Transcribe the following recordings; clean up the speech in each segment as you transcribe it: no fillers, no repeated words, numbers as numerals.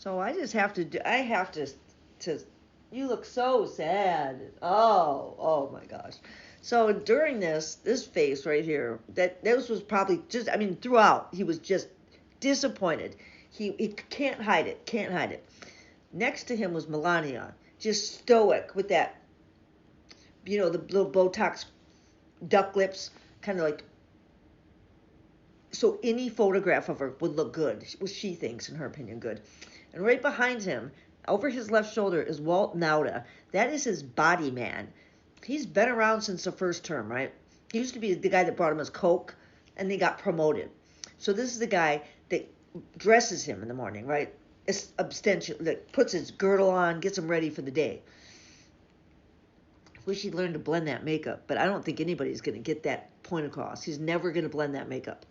So I just have to do, I have to, you look so sad. Oh my gosh. So during this face right here, that this was probably just, I mean, throughout, he was just disappointed. He can't hide it, can't hide it. Next to him was Melania, just stoic with that, the little Botox duck lips, kind of like, so any photograph of her would look good, what she thinks, in her opinion, good. And right behind him, over his left shoulder, is Walt Nauta. That is his body man. He's been around since the first term, right? He used to be the guy that brought him his Coke, and they got promoted. So this is the guy that dresses him in the morning, right? It's abstention, that puts his girdle on, gets him ready for the day. Wish he'd learned to blend that makeup, but I don't think anybody's going to get that point across. He's never going to blend that makeup.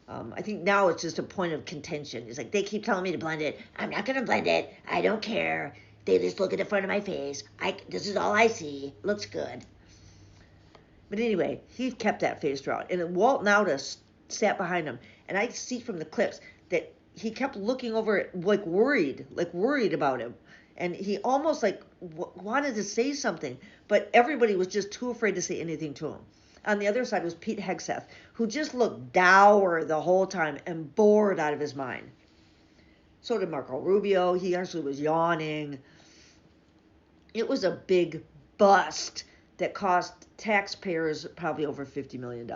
I think now it's just a point of contention. It's like, they keep telling me to blend it. I'm not going to blend it. I don't care. They just look at the front of my face. This is all I see. Looks good. But anyway, he kept that face throughout. And Walt Nauta sat behind him. And I see from the clips that he kept looking over it, like worried about him. And he almost like wanted to say something. But everybody was just too afraid to say anything to him. On the other side was Pete Hegseth, who just looked dour the whole time and bored out of his mind. So did Marco Rubio. He actually was yawning. It was a big bust that cost taxpayers probably over $50 million.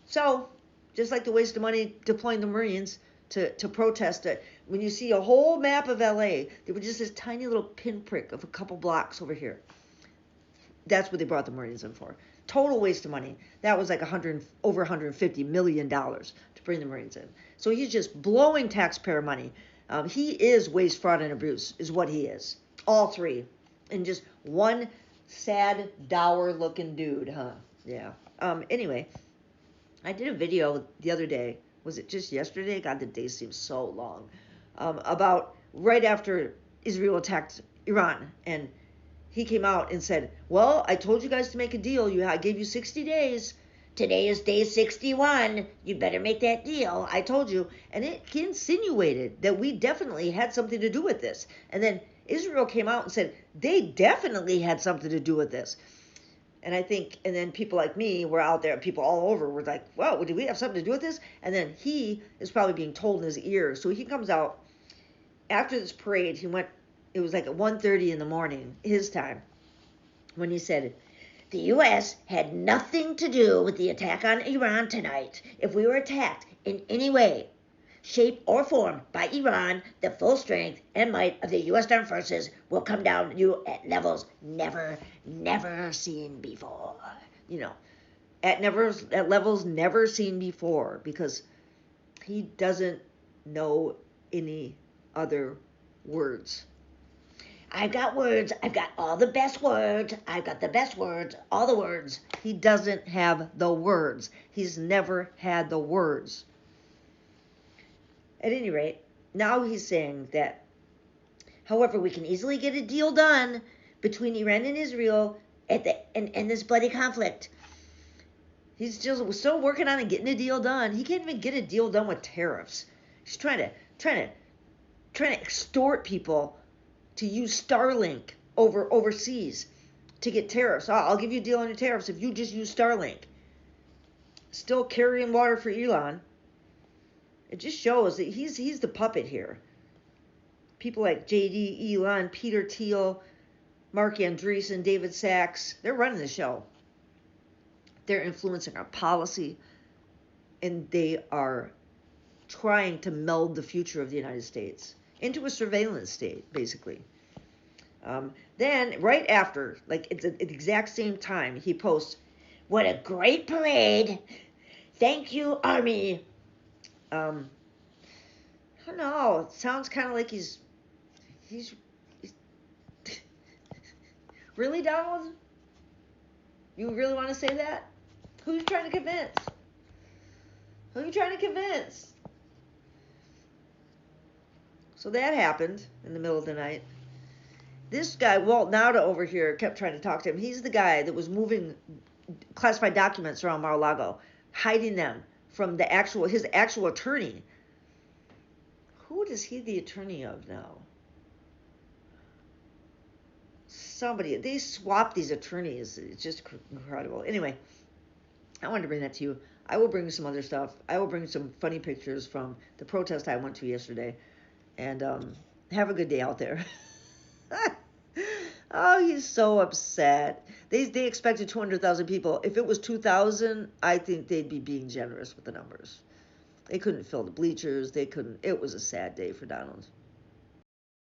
So, just like the waste of money deploying the Marines to protest it, when you see a whole map of LA, there was just this tiny little pinprick of a couple blocks over here. That's what they brought the Marines in for. Total waste of money. That was like over $150 million to bring the Marines in. So he's just blowing taxpayer money. He is waste, fraud, and abuse, is what he is. All three. And just one sad, dour-looking dude, huh? Yeah. Anyway, I did a video the other day. Was it just yesterday? God, the day seems so long. About right after Israel attacked Iran. And he came out and said, well, I told you guys to make a deal. I gave you 60 days. Today is day 61. You better make that deal. I told you. And he insinuated that we definitely had something to do with this. And then Israel came out and said they definitely had something to do with this. And and then people like me were out there, people all over were like, well, did we have something to do with this? And then he is probably being told in his ear. So he comes out after this parade. It was like at 1:30 in the morning, his time, when he said, the U.S. had nothing to do with the attack on Iran tonight. If we were attacked in any way, shape, or form by Iran, the full strength and might of the U.S. Armed Forces will come down to you at levels never seen before. At levels never seen before, because he doesn't know any other words. I've got words. I've got all the best words. I've got the best words, all the words. He doesn't have the words. He's never had the words. At any rate, now he's saying that, however, we can easily get a deal done between Iran and Israel in this bloody conflict. He's still working on it, getting a deal done. He can't even get a deal done with tariffs. He's trying to extort people to use Starlink overseas to get tariffs. I'll give you a deal on your tariffs if you just use Starlink. Still carrying water for Elon. It just shows that he's the puppet here. People like JD, Elon, Peter Thiel, Mark Andreessen, David Sachs, they're running the show. They're influencing our policy, and they are trying to meld the future of the United States into a surveillance state, basically. Then, right after, like at the exact same time, he posts, what a great parade. Thank you, Army. I don't know. It sounds kind of like he's really, Donald? You really want to say that? Who are you trying to convince? Who are you trying to convince? So that happened in the middle of the night. This guy, Walt Nauta over here, kept trying to talk to him. He's the guy that was moving classified documents around Mar-a-Lago, hiding them from his actual attorney. Who is he the attorney of now? Somebody. They swapped these attorneys. It's just incredible. Anyway, I wanted to bring that to you. I will bring some other stuff. I will bring some funny pictures from the protest I went to yesterday. And have a good day out there. Oh, he's so upset. They expected 200,000 people. If it was 2,000, I think they'd be being generous with the numbers. They couldn't fill the bleachers. They couldn't. It was a sad day for Donald.